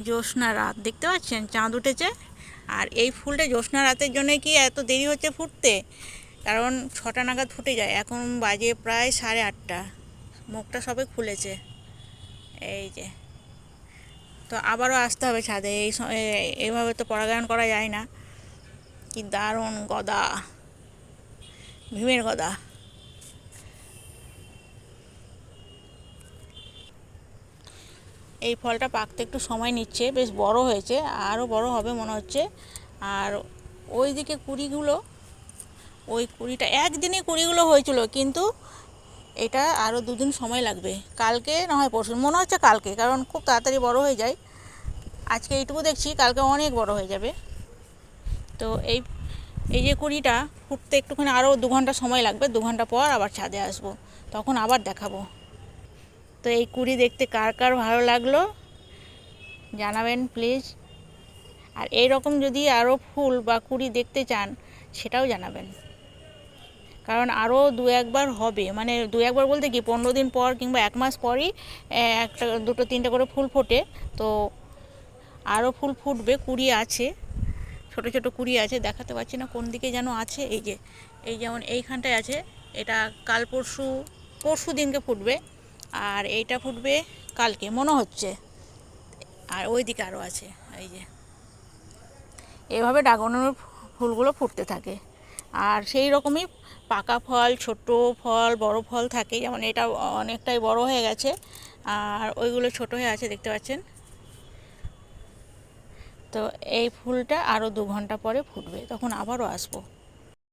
জ্যোৎস্না রাত, দেখতে পাচ্ছেন চাঁদ উঠেছে। আর এই ফুলটা জ্যোৎস্না রাতের জন্য কি এত দেরি হচ্ছে ফুটতে, কারণ 6টা নাগাদ ফুটে যায়, এখন বাজে প্রায় 8:30। মুখটা সবে খুলেছে, এই যে। তো আবারও আসতে হবে ছাদে, এইভাবে তো পরাগায়ন করা যায় না। কি দারুণ গদা, ভীমের গদা। এই ফলটা পাকতে একটু সময় নিচ্ছে, বেশ বড় হয়েছে, আরও বড় হবে মনে হচ্ছে। আর ওই দিকে কুড়িগুলো, ওই কুড়িটা একদিনে কুড়িগুলো হয়েছিল, কিন্তু এটা আরও 2 দিন সময় লাগবে। কালকে না হয় পরশু, মনে হচ্ছে কালকে, কারণ খুব তাড়াতাড়ি বড় হয়ে যায়। আজকে এইটুকু দেখছি, কালকে অনেক বড় হয়ে যাবে। তো এই যে কুড়িটা ফুটতে একটুখানি আরও 2 ঘন্টা সময় লাগবে। 2 ঘন্টা পর আবার ছাদে আসবো, তখন আবার দেখাবো। তো এই কুড়ি দেখতে কার কার ভালো লাগলো জানাবেন প্লিজ। আর এই রকম যদি আরও ফুল বা কুড়ি দেখতে চান, সেটাও জানাবেন। কারণ আরও 2-1বার হবে, মানে 2-1বার বলতে কি 15 দিন পর কিংবা 1 মাস পরই একটা, দুটো, তিনটে করে ফুল ফোটে। তো আরও ফুল ফুটবে, কুড়ি আছে, ছোট ছোট কুড়ি আছে, দেখাতে পারছি না কোন দিকে যেন আছে। এই যে, এই যেমন এইখানটায় আছে, এটা কাল পরশু দিনকে ফুটবে। আর এইটা ফুটবে কালকে মনে হচ্ছে। আর ওই দিকে আরও আছে, এই যে। এভাবে ড্রাগনের ফুলগুলো ফুটতে থাকে। আর সেই রকমই পাকা ফল, ছোট ফল, বড় ফল থাকে, যেমন এটা অনেকটাই বড় হয়ে গেছে, আর ওইগুলো ছোট হয়ে আছে, দেখতে পাচ্ছেন। তো এই ফুলটা আরও 2 ঘন্টা পরে ফুটবে, তখন আবারও আসবো।